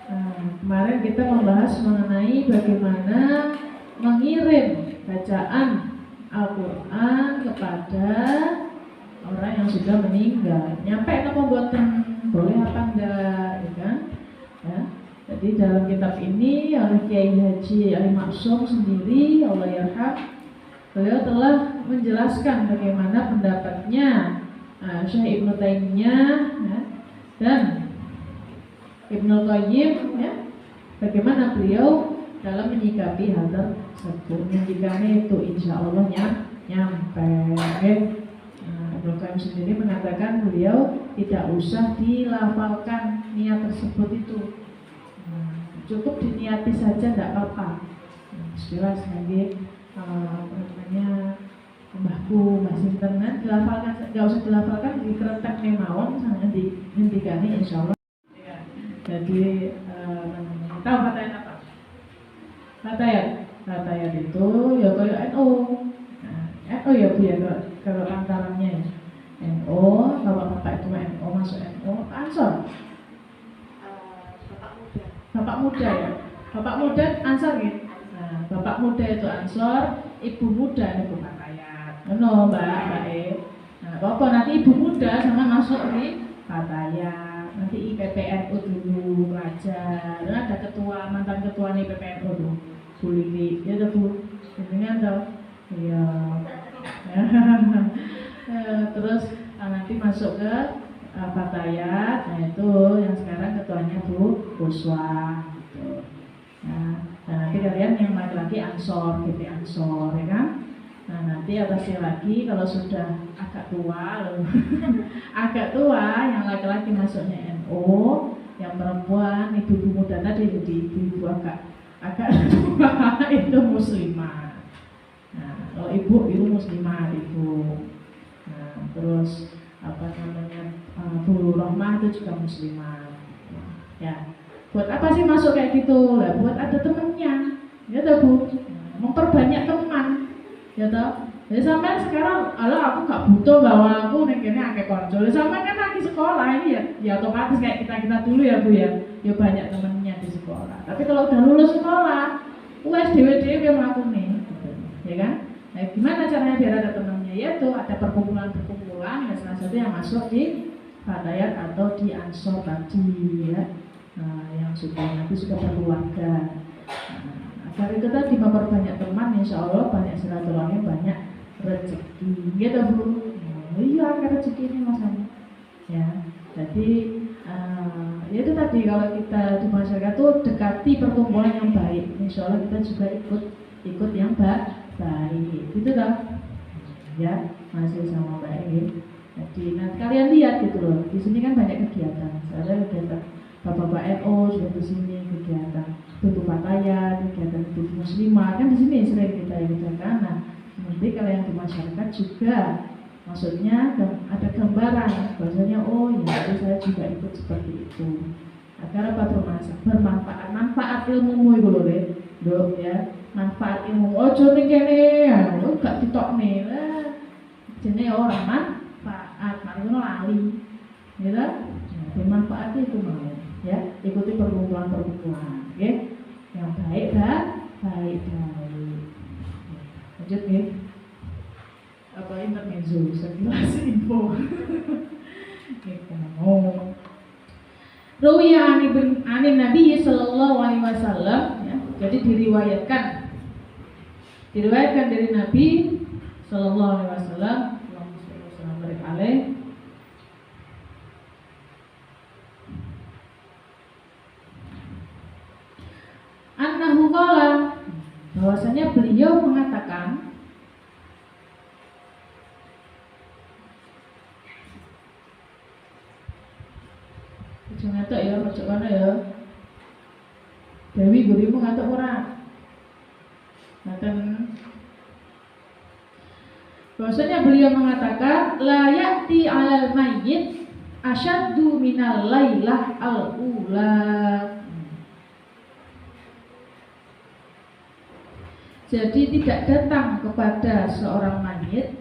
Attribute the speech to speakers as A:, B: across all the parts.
A: Kemarin kita membahas mengenai bagaimana mengirim bacaan Al-Quran kepada orang yang sudah meninggal. Nyampe apa buatan boleh apa enggak, ya kan? Ya. Jadi dalam kitab ini oleh Kiai Haji Ali Maksum sendiri, Allah yarham, beliau telah menjelaskan bagaimana pendapatnya Syekh Ibnu Taimiyah ya, dan Ibnu Qayyim ya, bagaimana beliau dalam menyikapi hal tersebut. Menyikapinya itu insya Allah nyampe. Ibnu Qayyim sendiri mengatakan beliau tidak usah dilafalkan niat tersebut itu, cukup diniati saja, tidak apa-apa. Istilah sebagai mbahku, Mbah Sinten, dilafalkan, nggak usah dilafalkan, dikeretek memawon, sangat dihentikan insya Allah. Jadi tahu Fatayat apa? Fatayat itu ya kayak NU. NU ya Bu ya, kalau antaranya ya. NU, kalau Bapak itu NU masuk NU, Ansor. Bapak muda ya. Bapak muda Ansor gitu. Nah, Bapak muda itu Ansor, ibu muda itu Fatayat. No, Mbak E. Nah, apa nanti ibu muda sama masuk di Fatayat. Nanti IPPNU dulu belajar. Dan ada ketua, mantan ketua nih IPPNU tuh, Bu Lili. Ya tuh Bu, dengan tuh. Iya. Terus nanti masuk ke Fatayat. Nah itu yang sekarang ketuanya Bu Buswa. Gitu. Nah nanti kalian yang laki-laki Ansor, gitu Ansor, ya kan? Nah nanti atasnya lagi kalau sudah agak tua, agak tua, yang laki-laki masuknya NU, yang perempuan ibu-ibu muda tadi jadi ibu-ibu agak tua itu muslimah. Nah kalau ibu itu muslimah ibu. Nah terus apa namanya Bu Rohmah itu juga muslimah. Ya buat apa sih masuk kayak gitu? Lah buat ada temennya, ya toh Bu, memperbanyak teman. Ya toh, jadi sampai sekarang, aku gak butuh bahwa aku nekene akeh konco. Sampai kan lagi sekolah ini ya otomatis kayak kita dulu ya Bu ya banyak temennya di sekolah. Tapi kalau udah lulus sekolah, wes dewe melakukan nih, ya kan? Nah, gimana caranya biar ada temennya? Yaitu ada perkumpulan-perkumpulan, dan salah satu yang masuk di Fatayat atau di Ansor tadi ya. Nah, yang nanti sudah berkeluarga. Agar itu tadi memperbanyak teman, insya Allah banyak silaturahmi, banyak rezeki. Gitu Bu. Iya, ada rezeki ini masanya. Ya, jadi ya itu tadi kalau kita di masyarakat tuh dekati perkumpulan yang baik, insya Allah kita juga ikut yang baik. Gitu dong. Ya, masih sama baik. Jadi nanti kalian lihat gitu loh. Di sini kan banyak kegiatan. Ada kegiatan Bapak-bapak NU sudah di sini, kegiatan Tutup Fatayat, kegiatan Tutup Muslimah, kan di sini sering kita adakan. Nah, nanti kalau yang di masyarakat juga, maksudnya ada gambaran, bahwasanya oh ya, jadi saya juga ikut seperti itu. Agar apa bermanfaat, manfaat ilmumu itu loh deh, ya, manfaat ilmu. Oh jadi kene, ya, lo gak ditok nih, jadi orang manfaat, makanya lali, gitu. Bermanfaat itu mau. Ya, ikuti perkumpulan-perkumpulan, oke? Yang baik. Lanjut ya. Apa intermezzo? Sekilas info. Kita mau. Ruwiya ani Nabi sallallahu alaihi wasallam, ya. Jadi diriwayatkan dari Nabi sallallahu alaihi wasallam, Allahumma shalli alaihi. Annahu qala, bahwasanya beliau mengatakan, jangan ngantuk ya, macam mana ya? Dewi gurimu ngantuk ora? Ngaten. Bahwasanya beliau mengatakan, la ya'ti 'alal mayyit asyaddu minal lailah al-ula. Jadi tidak datang kepada seorang mayit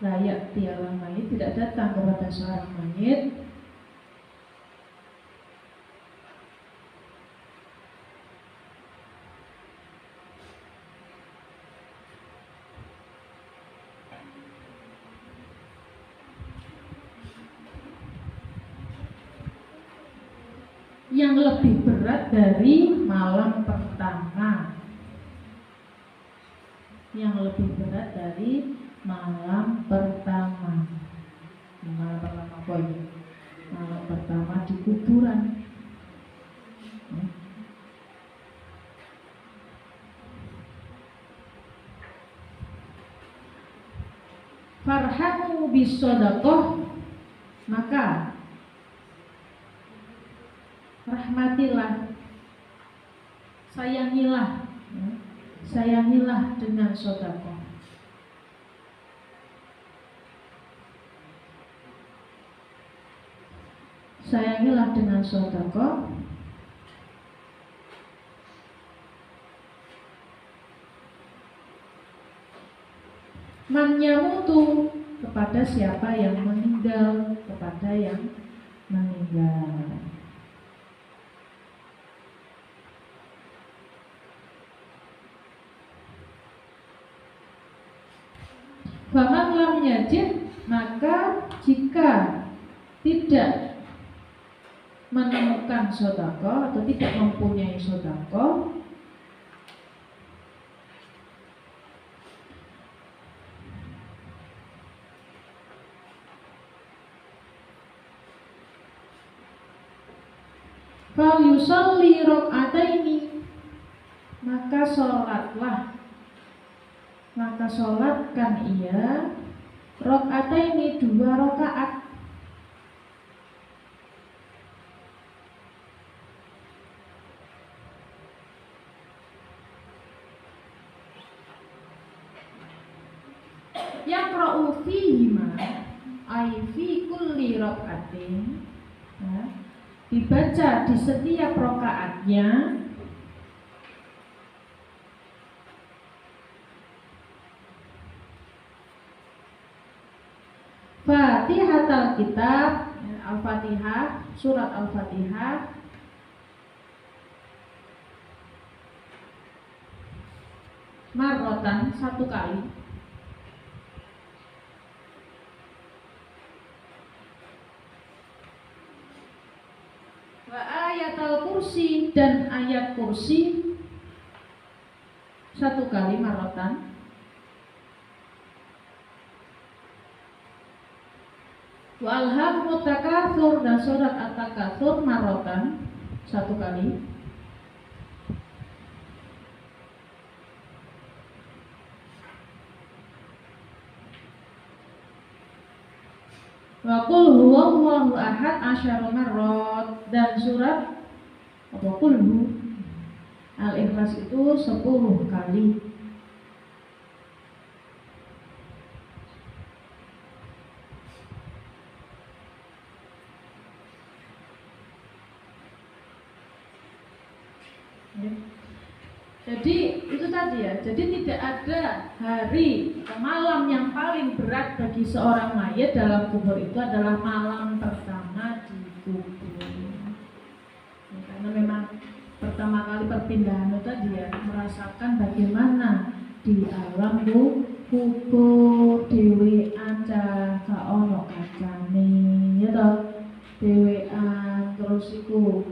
A: layak tiara mayit, tidak datang kepada seorang mayit yang lebih berat dari malam pertama. Yang lebih berat dari malam pertama. Malam pertama apa ini? Malam pertama di kuburan. Farhamu bisodaqoh, maka rahmatilah, sayangilah, sayangilah dengan sedekah. Sayangilah dengan sedekah. Man yamutu, kepada siapa yang meninggal, kepada yang meninggal. Faman lam yajid, maka jika tidak menemukan sedekah atau tidak mempunyai sedekah, fal yusalli rakaataini, maka sholatlah, maka sholatkan ia rakaataini, 2 rakaat. Yaqra'u fihima ay fi kulli rakaatin, dibaca di setiap rakaatnya Fatihatul Kitab, Al-Fatihah, surat Al-Fatihah, marrotan, 1 kali, wa ayatul kursi, dan ayat kursi 1 kali marrotan, wa alhamut takatsur, dan surat at-takatsur marrotan 1 kali, wa qul huwallahu ahad 10 marrat, dan surat apa qul Al-Ikhlas itu 10 kali. Jadi itu tadi ya, jadi tidak ada hari atau malam yang paling berat bagi seorang mayit dalam kubur, itu adalah malam pertama di kubur ya, karena memang pertama kali perpindahan itu tadi ya, merasakan bagaimana di alam kubur dhewean ka ono kacane ya toh, dhewean terus iku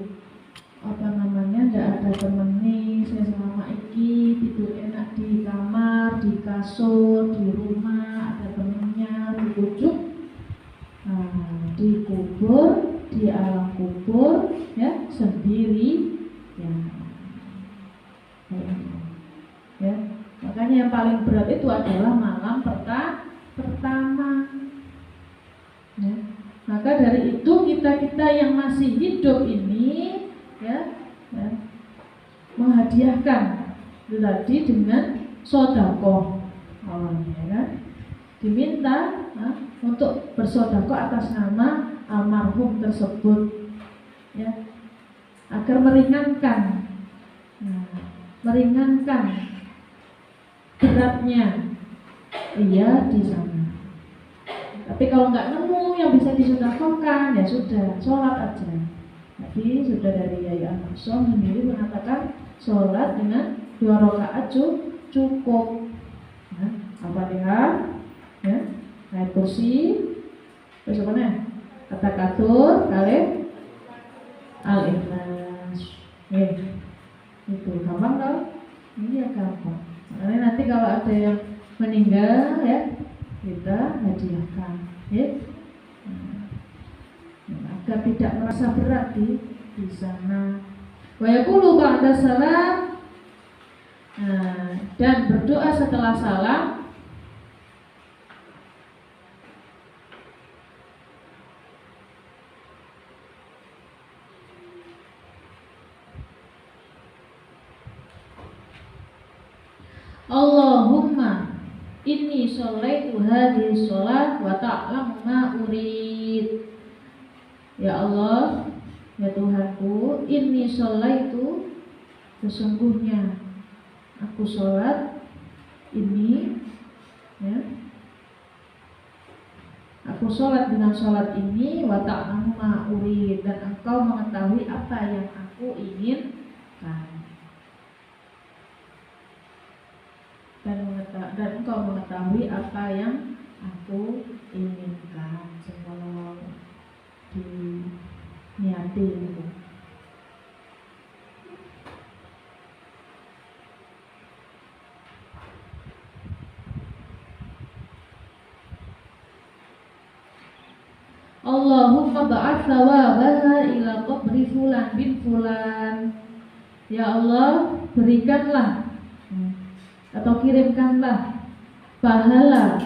A: apa namanya, ndak ada temeni, saya selama iki tidur enak di kamar, di kasur, di rumah, ada temennya, dibujuk. Di kubur, di alam kubur ya, sendiri ya. Ya, makanya yang paling berat itu adalah malam pertama ya. Maka dari itu kita yang masih hidup ini ya, menghadiahkan itu tadi dengan sedekah awalnya kan, diminta untuk bersedekah atas nama almarhum tersebut ya, agar meringankan beratnya ia di sana Tapi kalau nggak nemu yang bisa disedekahkan, ya sudah, sholat aja. Jadi sudah dari Yai Al-Maksum sendiri mengatakan sholat dengan 2 rakaat cukup. Ya, Al-Fatihah, ya, ayat kursi, terus apa nih? At-Takatsur, kali Al-Ikhlas. Itu gampang kan? Ini ya gampang. Makanya nanti kalau ada yang meninggal, ya kita hadiahkan, ya. Agar tidak merasa berat di sana. Wa yaqulu ba'da salam, dan berdoa setelah salam. Allahumma inni sholaitu hadhihi sholat wa ta'lamu ma urid. Ya Allah, ya Tuhanku, inni sholaitu, sesungguhnya aku sholat ini, ya, aku sholat dengan sholat ini, wa ta'lamu ma urid, dan engkau mengetahui apa yang aku inginkan, dan engkau mengetahui apa yang aku inginkan. Sebelum diniati itu. Allahumma ba'ats thawabaha ila qabri fulan bin fulan. Ya Allah, berikanlah atau kirimkanlah pahala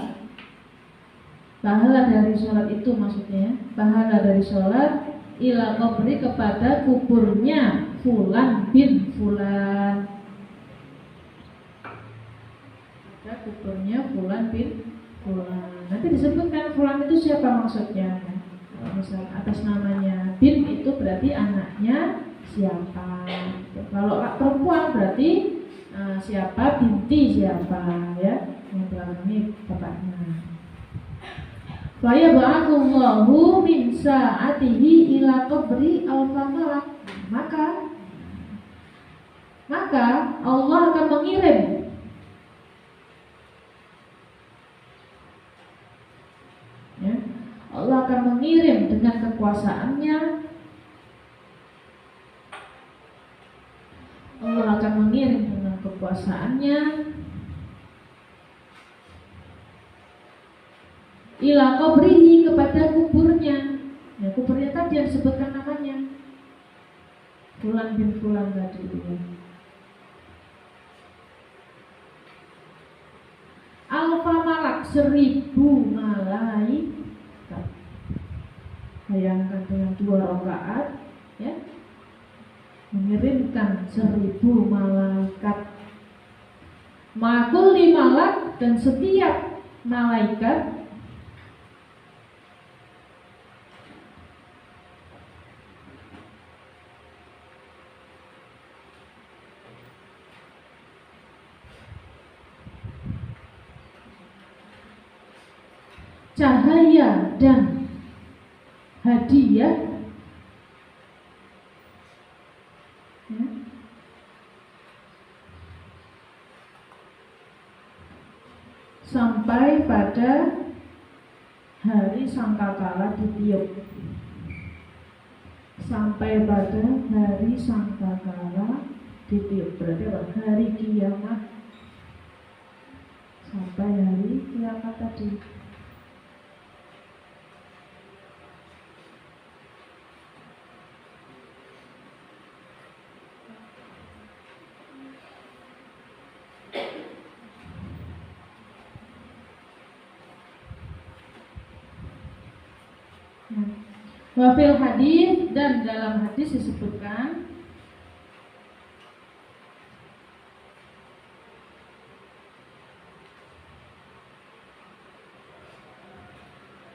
A: dari sholat itu, maksudnya pahala dari sholat ila qabri, kepada kuburnya fulan bin fulan, kepada kuburnya fulan bin fulan. Nanti disebutkan fulan itu siapa maksudnya. Misal atas namanya bin itu berarti anaknya siapa. Kalau perempuan berarti siapa, binti siapa, ya, yang ini bapaknya. Fa yab'atsullahu min sa'atihi ila qabri al-famalak. Maka Allah akan mengirim, ya, Allah akan mengirim dengan kekuasaannya. Allah akan mengirim dengan kekuasaannya ila qabrihi, kepada kuburnya. Ya, kuburnya tadi yang disebutkan namanya fulan bin fulan tadi itu. Alfa malak, 1000 malaikat. Bayangkan dengan 2 rakaat, ya, mengirimkan 1000 malaikat. Makul 5 malak, dan setiap malaikat cahaya dan hadiah, ya, sampai pada hari sangkakala ditiup. Sampai pada hari sangkakala ditiup berarti apa? Hari kiamat. Sampai hari kiamat tadi. Wafil hadis, dan dalam hadis disebutkan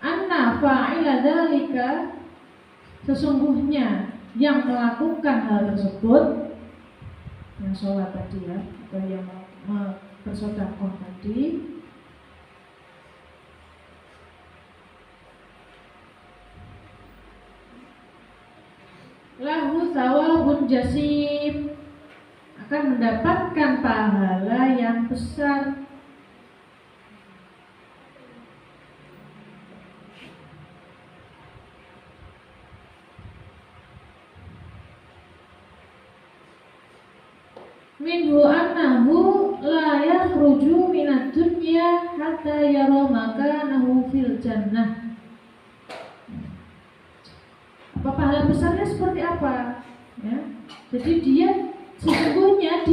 A: anna fa'ila dzalika, sesungguhnya yang melakukan hal tersebut, yang sholat tadi, ya, atau yang bersedekah tadi, ajrun jasim, akan mendapatkan pahala yang besar. Minhu annahu la yakhruju minad dunya hatta yara makanahu fil jannah. Apa pahala besarnya seperti apa? Ya. Jadi sesungguhnya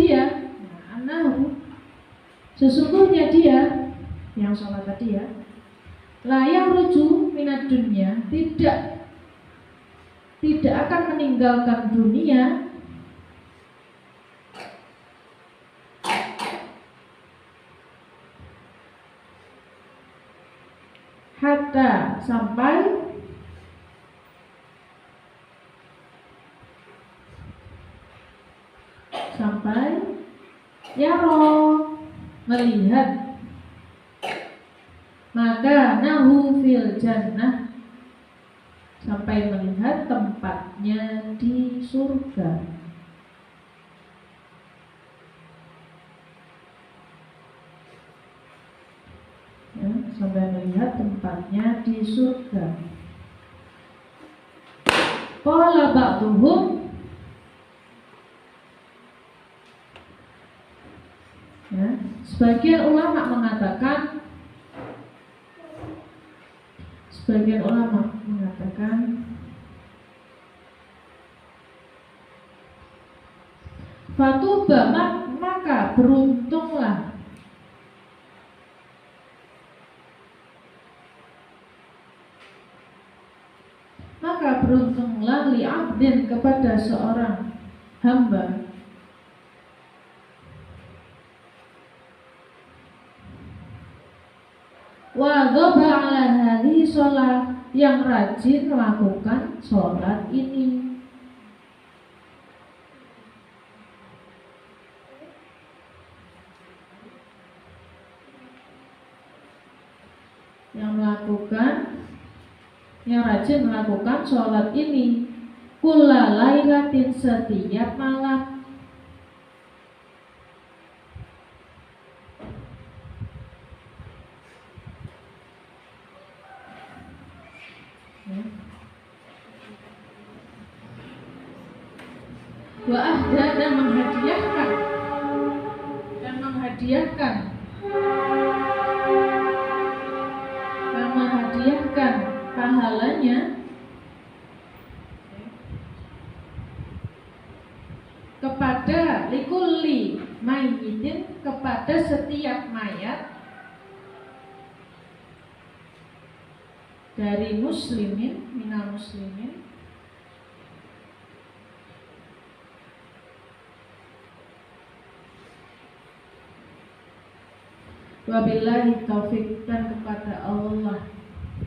A: dia yang sholat tadi ya, la yakhruju minad dunya, tidak akan meninggalkan dunia hatta sampai yaro melihat maka nahu fil jannah, sampai melihat tempatnya di surga. Ya, sampai melihat tempatnya di surga. Qala ba'duhum, ya, sebagian ulama mengatakan fatuba, maka beruntunglah li abdin, kepada seorang hamba, wa dhaba ala hadhihi sholat, yang rajin melakukan sholat ini. Yang rajin melakukan sholat ini kulla lailatin, setiap malam. Wa ahda, dan menghadiahkan pahalanya kepada likulli mayyitin, kepada setiap mayat dari minal muslimin, wabillahi taufik, dan kepada Allah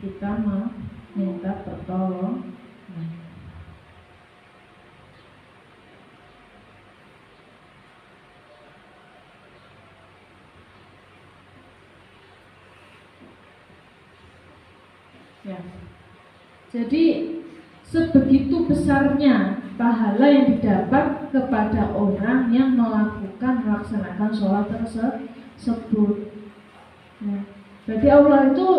A: kita meminta pertolongan. Ya. Jadi sebegitu besarnya pahala yang didapat kepada orang yang melaksanakan sholat tersebut. Ya. Jadi Allah itu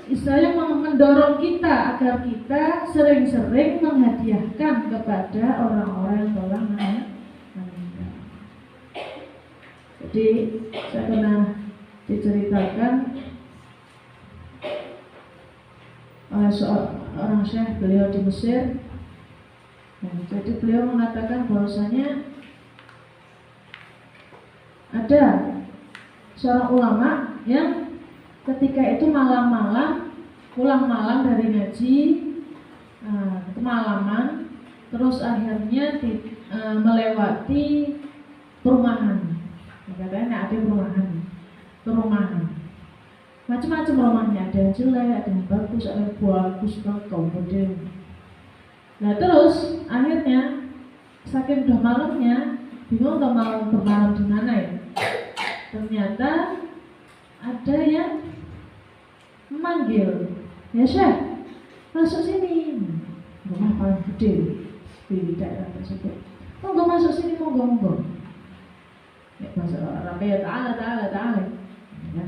A: istilahnya mendorong kita agar kita sering-sering menghadiahkan kepada orang-orang yang telah meninggal. Jadi saya pernah diceritakan oleh seorang syekh, beliau di Mesir. Nah, jadi beliau mengatakan bahwasanya ada seorang ulama yang ketika itu malam-malam pulang malam dari ngaji, kemalaman, terus akhirnya melewati perumahan. Katanya ada perumahan. Macam-macam rumahnya, ada yang jelek, ada yang bagus, ada yang bagus banget, model. Nah terus akhirnya saking udah malamnya, bingung gak mau bermalam di mana ya. Ternyata ada yang memanggil, ya Syekh, masuk sini. Rumah paling gede di daerah tersebut. monggo masuk sini, monggo. Nek bahasa Arab ya ta'ala. Ya.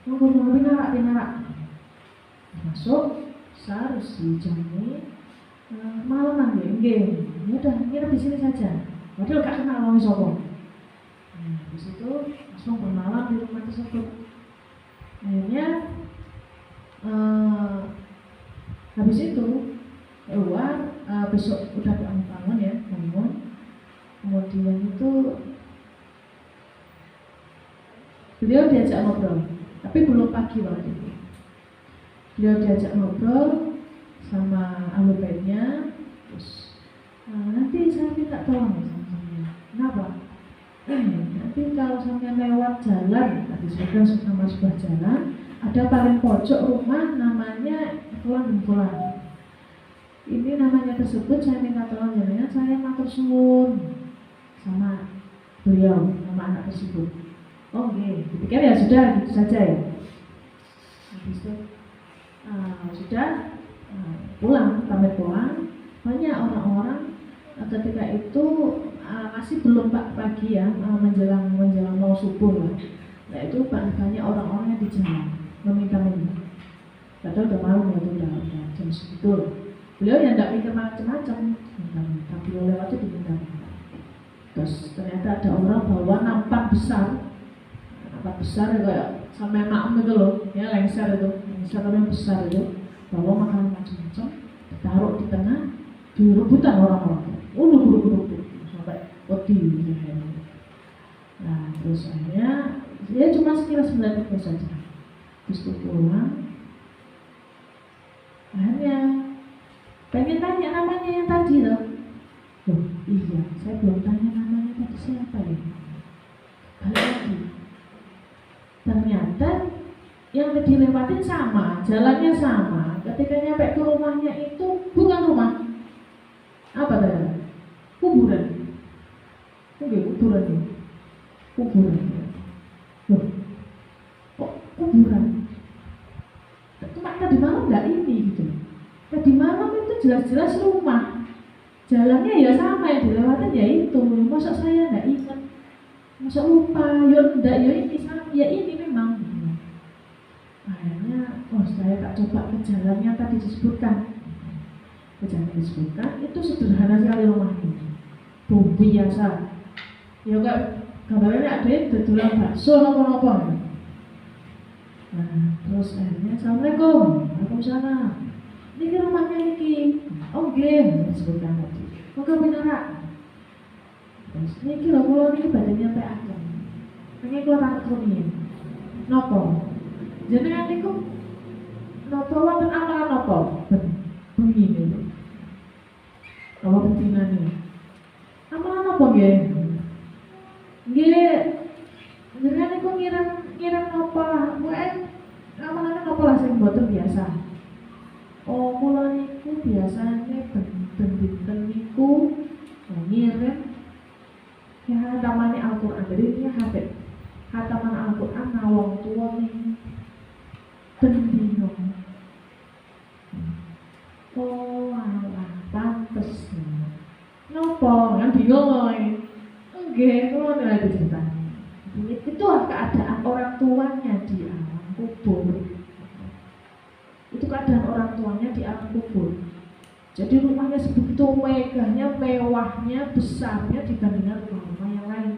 A: Monggo pinarak. Masuk, harus dijamin malaman ya, nggih. Ya udah, nginep di sini saja. Padahal gak kenal wong sapa. Habis itu langsung bermalam di rumah tersebut. Akhirnya habis itu keluar, besok udah bangun ya, kemudian itu beliau diajak ngobrol, tapi belum pagi waktu itu. Beliau diajak ngobrol sama ahli baitnya, terus nanti saya minta tolong sama sampean. Kenapa? Nanti kalau sampean lewat jalan, tadi sudah nama sebuah jalan, ada paling pojok rumah namanya Fulan. Ini namanya tersebut saya minta tolong jenengan, saya matur suwun sama beliau, sama anak tersebut. Oke, dipikir ya sudah gitu saja ya. Habis itu sudah pamit pulang. Banyak orang-orang ketika itu masih belum pagi ya, menjelang mau subuh lah. Nah itu banyak orang-orang yang di jalan meminta-minta. Padahal udah malam ya, udah jam segitu. Beliau yang tidak mikir macam-macam, tapi lewat itu diminta. Terus ternyata ada orang bawa nampan besar ya, kayak sampai makam itu loh, ya lengser yang besar itu, bawa makanan macam-macam, ditaruh di tengah, direbutan orang-orang, duduk sampai peti. Nah terus akhirnya dia cuma sekitar 9 menit saja, terus pulang. Akhirnya pengen tanya namanya yang tadi loh. Iya, saya belum tanya namanya tadi siapa ya. Balik lagi. Ternyata yang dilewatin sama, jalannya sama. Ketika nyampe ke rumahnya itu bukan rumah. Apa tadi? Kuburan. Kuburan. Loh, kok kuburan? Cuma tadi malam nggak ini gitu. Tadi malam itu jelas-jelas rumah. Jalannya ya sama, yang dilewatin ya itu. Masa saya nggak ingat? Masa lupa? Ya enggak, ya ini sama, ya ini memang. Akhirnya, saya tak coba ke jalan yang tadi disebutkan. Ke jalan yang disebutkan itu sederhana sekali rumahnya. Bumbu biasa. Ya enggak, gambarnya ada yang dodolan bakso nopo-nopo. Nah, terus akhirnya assalamualaikum, waalaikumsalam. Ini rumahnya ini. Oh nggih, disebutkan tadi. Monggo pinarak. Terus niki lho kula niki badhe nyampeaken. Pengen kula takut rumiyin. Napa? Jenengan niku napa wonten amalan napa? Bengi niku. Apa pentingane? Amalan napa nggih? Nggih. Jenengan niku ngirim napa? Amalan napa lah sing mboten biasa. Oh, kula niku biasane ben-ben niku ngirim ya hatamane Al-Qur'an. Jadi ini habit hataman Al-Qur'an nawang tuwa ning ben dino. Oh, alah pantes. Nopo? Kan bingung kowe. Nggih, kula nek diceritani. Itu keadaan orang tuanya di alam kubur. Itu keadaan orang tuanya di alam kubur. Jadi rumahnya sebegitu megahnya, mewahnya, besarnya dibandingkan rumah-rumah yang lain.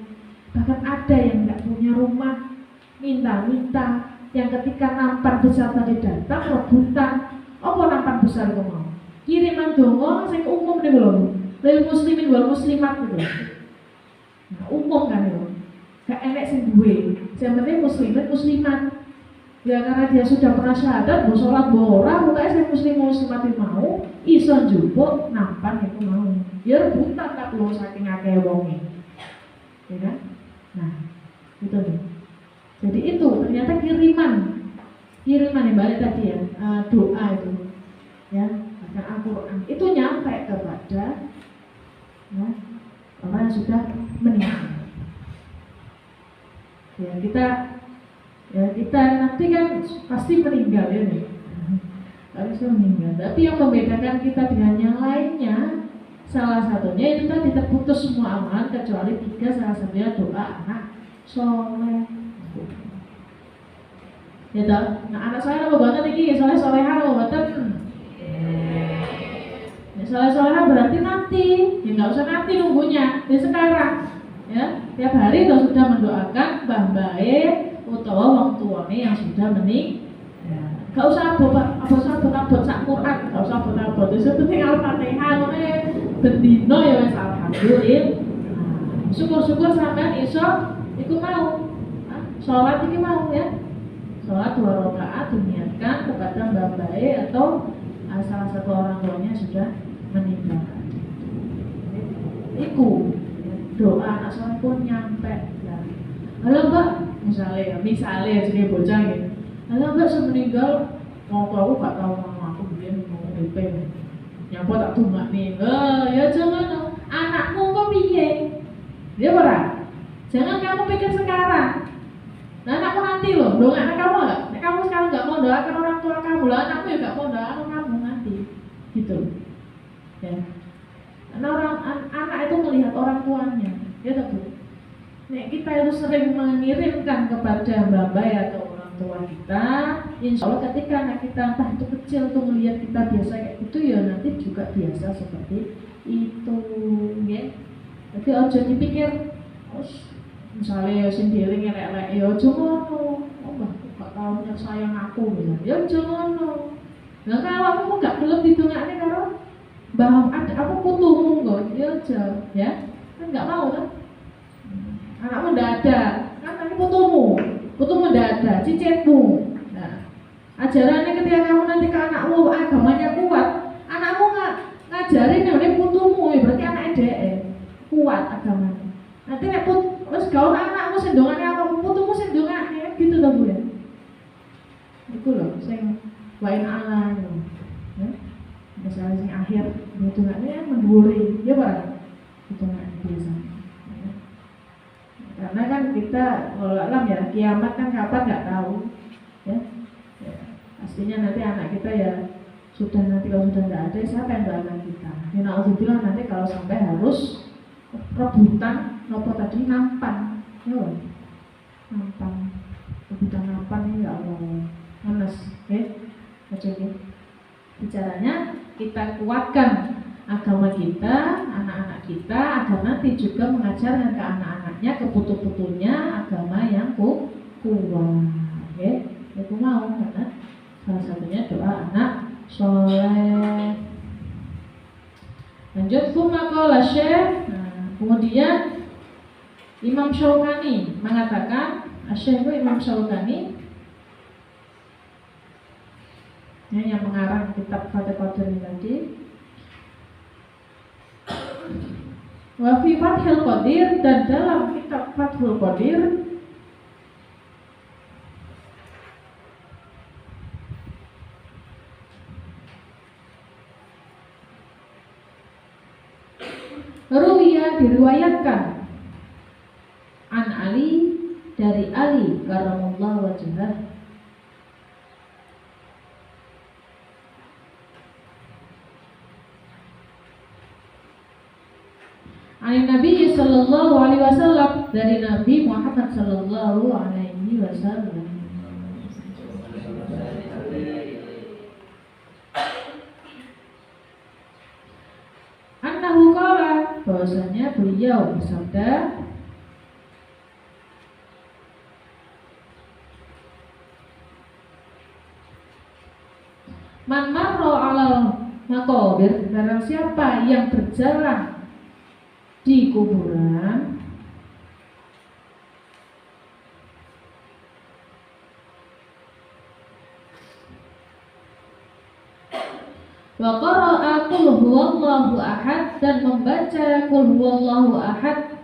A: Bahkan ada yang nggak punya rumah, minta-minta. Yang ketika nampan besar tadi datang, rebutan. Apa nampan besar itu mau? Kiriman dongo, sing umum nih belum. Lil muslimin wal muslimat gitu. Nah, umum kan itu. Gak enek sing duwe. Yang penting muslimin muslimat. Ya karena dia sudah pernah syahadat, mau sholat ora, pokoknya saya muslimat mau, iso njupuk nampan itu mau. Ya rebutan tak perlu saking akeh wonge. Ya kan? Nah, itu nih. Jadi itu ternyata kiriman yang balik tadi ya, doa itu. Ya, bahkan Al-Qur'an itu nyampe kepada ya, orang yang sudah meninggal. Ya, kita nanti kan pasti meninggal ya nih. Harusnya meninggal. Tapi yang membedakan kita dengan yang lainnya salah satunya itu tadi terputus semua amalan kecuali 3, salah satunya doa anak soleh. Ya toh, nah anak soleh apa banget iki? Soleh-solehan apa banget? Ya soleh-solehan berarti nanti, ya nggak usah nanti nunggunya, ya sekarang. Ya, tiap hari kita sudah mendoakan mbah baik utawa wong tuane yang sudah meninggal. Ya, gak usah abot sak Quran, gak usah abot. Wis penting Al-Fatihah ngene bendina ya wis alhamdulillah. Syukur-syukur sampean iso iku mau. Salat iki mau ya. Salat 2 rakaat diniatkan kepada mbah baik atau salah satu orang tuanya sudah meninggal. Iku doa anak soleh pun nyampe ya. Halo mbak, misalnya jadi bocah gitu. Halo mbak, semeninggal mau aku gak tahu nama aku biar mau DP nyapa tak tunggu nih. Ya jangan anakmu kok piye? Dia berah. Jangan kamu pikir sekarang. Nah anakmu nanti loh, dong anak kamu gak? Nah, kamu sekarang gak mau doakan orang tua kamu lah, anakmu juga gak mau doakan kamu nanti, gitu. Ya. Karena anak itu melihat orang tuanya, ya betul. Nek kita itu sering mengirimkan kepada bapak atau orang tua kita, insya Allah ketika anak kita entah itu kecil tuh melihat kita biasa kayak gitu ya nanti juga biasa seperti itu, ya. Jadi ojo dipikir, misalnya sendiri ngelek-lek, ya ojo ngono, mbah gak tau sayang aku, ya ojo ngono. Nah kalau kamu gak belum ditungaknya karo bahwa ada apa putumu kok, dia aja, ya kan nggak mau kan? Anakmu ndak ada, kan tapi putumu ndak ada, cicitmu. Nah, ajarannya ketika kamu nanti ke anakmu agamanya kuat, anakmu nggak ngajarin yang putumu, ya berarti anak DE kuat agamanya. Nanti nek terus gaul anakmu sendongannya apa, putumu sendongannya, gitu loh bu ya. Itu loh, sing wain ala gitu. Ya. Misalnya yang akhir hitungannya menduri, ya pak, hitungan biasa. Ya. Karena kan kita kalau alam ya kiamat kan kapan nggak tahu, ya. Ya. Pastinya nanti anak kita ya sudah nanti kalau sudah nggak ada siapa yang doakan kita. Ya alhamdulillah nanti kalau sampai harus rebutan, nopo tadi nampan, ya nampan, rebutan nampan ini ya Allah, manas, ya, macam ini. Bicaranya kita kuatkan agama kita, anak-anak kita agar nanti juga mengajarkan ke anak-anaknya, ke putu-putunya agama yang kuat, ya, itu mau karena salah satunya doa anak soleh. Lanjut qala Syekh. Nah, kemudian Imam Syaukani mengatakan, Syekh Imam Syaukani ya, yang mengarang kitab Fathul Qadir ini tadi. Wa fi Fathul Qadir, dan dalam kitab Fathul Qadir ruwiya diriwayatkan an Ali, dari Ali karramallahu wajhah, Nabi sallallahu alaihi wasallam, dari Nabi Muhammad sallallahu alaihi wasallam. Annahu qala, bahwasanya beliau bersabda, man marra 'alal maqabir, barang siapa yang berjalan di kuburan, wa qara'a qul huwallahu ahad, dan membaca qul huwallahu ahad,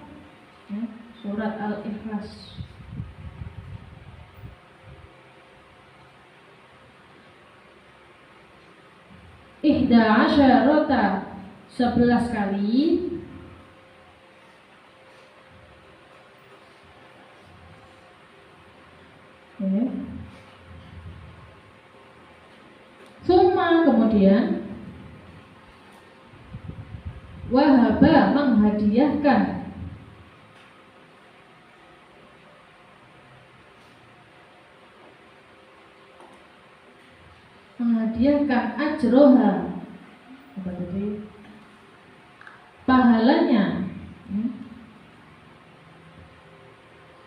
A: ya, surat Al-Ikhlas. Ihda asyarata, 11 kali. Suma, kemudian wa menghadiahkan ajroha, apa tadi, pahalanya,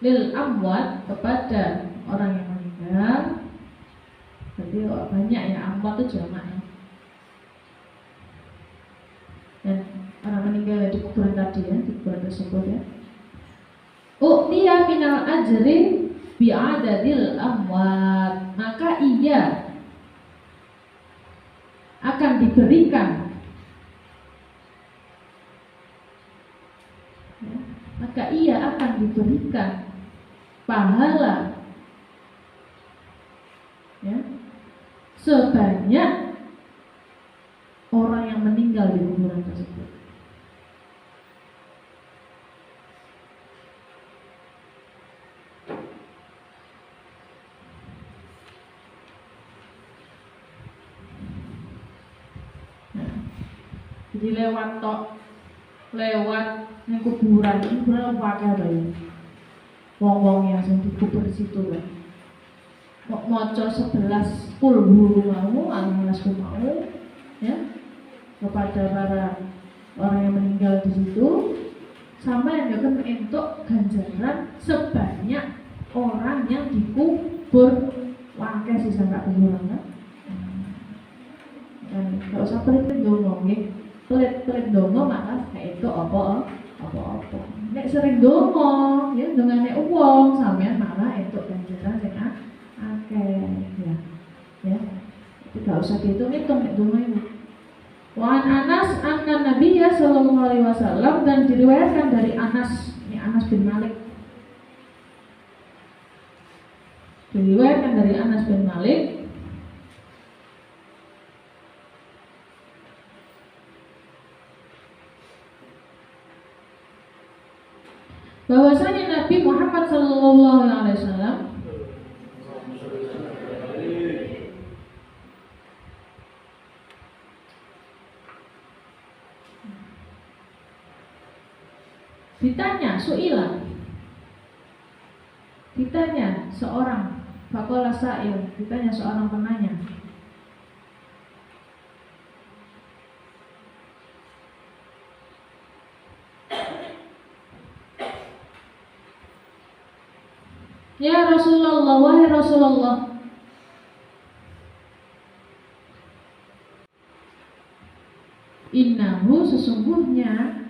A: lil amwat, kepada orang yang meninggal. Berarti banyak ya, amwat itu jamak ya. Dan orang meninggal di kuburan tadi ya, di kuburan tersebut ya. U'tiya minal ajri bi'adadil amwat, maka ia akan diberikan, ya, maka ia akan diberikan pahala, ya, sebanyak orang yang meninggal di kuburan tersebut. Jadi lewat yang kuburan ini benar pakai apa ya? Wong-wong yang dikubur di situ kan. Moco 11 puluh mau, 11 mau, ya, kepada para orang yang meninggal di situ, sama yang akan untuk ganjaran sebanyak orang yang dikubur. Wakai sisa nggak kuburan kan? Dan nggak usah pelit dongo, pelit dongo malah kayak itu apa. Nek sering dongo, ya dongane uang, sampean malah itu ganjaran sing akeh, ya. Tidak usah dihitung-hitung nek dongo itu. Wa Anas anna Nabiyya sallallahu alaihi wasallam, dan diriwayatkan dari Anas, ini Anas bin Malik. Diriwayatkan dari Anas bin Malik bahwasanya Nabi Muhammad sallallahu alaihi wasallam ditanya seorang faqala sa'il, ditanya seorang penanya, ya Rasulullah, wahai Rasulullah, innahu, sesungguhnya,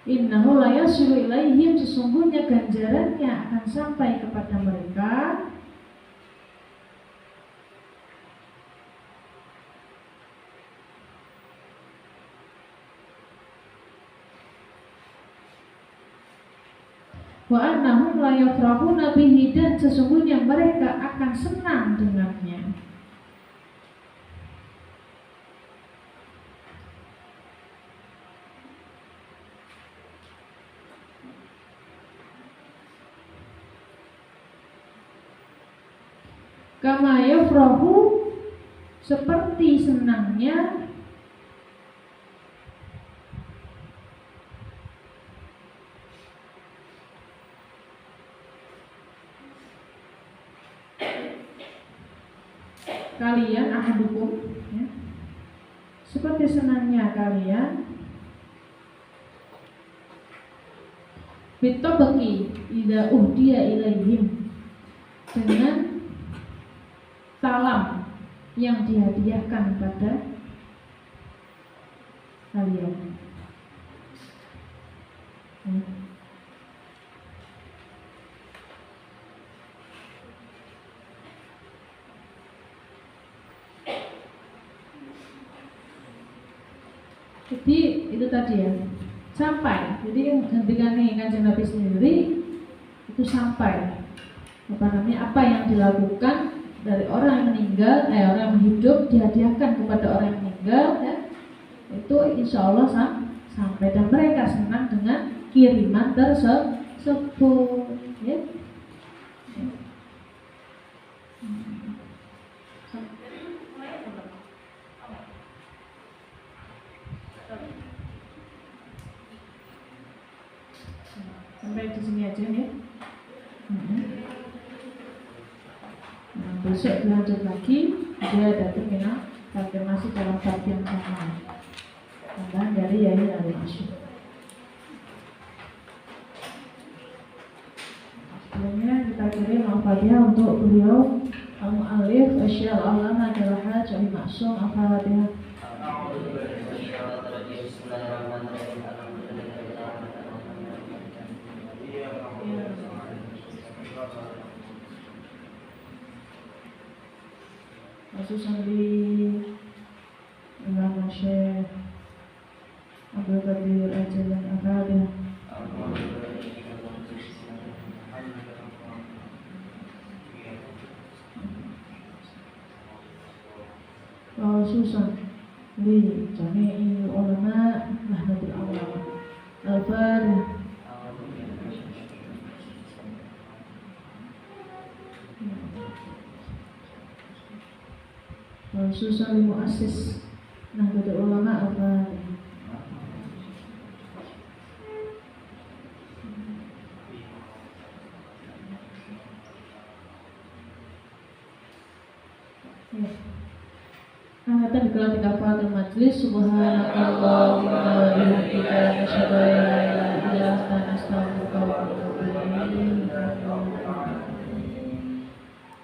A: innahu la yasilu ilaihim, sesungguhnya ganjarannya akan sampai kepada mereka wa annahum la yafrahuna bihi, dan sesungguhnya mereka akan senang dengannya. Kama yafrahu, seperti senangnya kalian, ahadukum, ya, seperti senangnya kalian bitabaqi idza uhdiya ilaihim, dengan salam yang dihadiahkan pada kalian. Jadi itu tadi ya, sampai. Jadi ketika Kanjeng Nabi sendiri itu sampai apa yang dilakukan dari orang yang meninggal, orang yang hidup dihadiahkan kepada orang yang meninggal, ya, itu insya Allah sampai, dan mereka senang dengan kiriman tersebut, ya. sampai di sini aja ya. Nah, besok lanjut lagi, dia datang ya, tapi masih dalam bab yang sama. Tambahan dari Yai Arif Asyik. Sebelumnya kita kirim Al-Fatihah untuk beliau Al-Mu'alif Asyik Al-Alama adalah Hajj Al-Maksum Al-Fatihah. Khususan di Imam Syekh Abdul Qadir Al-Jilani Al-Fatihah. Khususan di Jami'i Ulama Nahdlatul Ulama Al-Fatihah. Khususan di Muassis Nahdlatul Ulama Al-Fatihah. Angkatan dikelar 3 kafaratul majlis. Subhanakallahumma wa bihamdika asyhadu an la ilaha illa anta astaghfiruka wa atubu ilaik.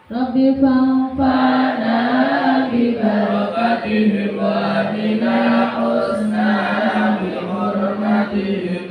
A: Rabbi fa'fana bi barakatihi wa bina husna bi hurmatihi.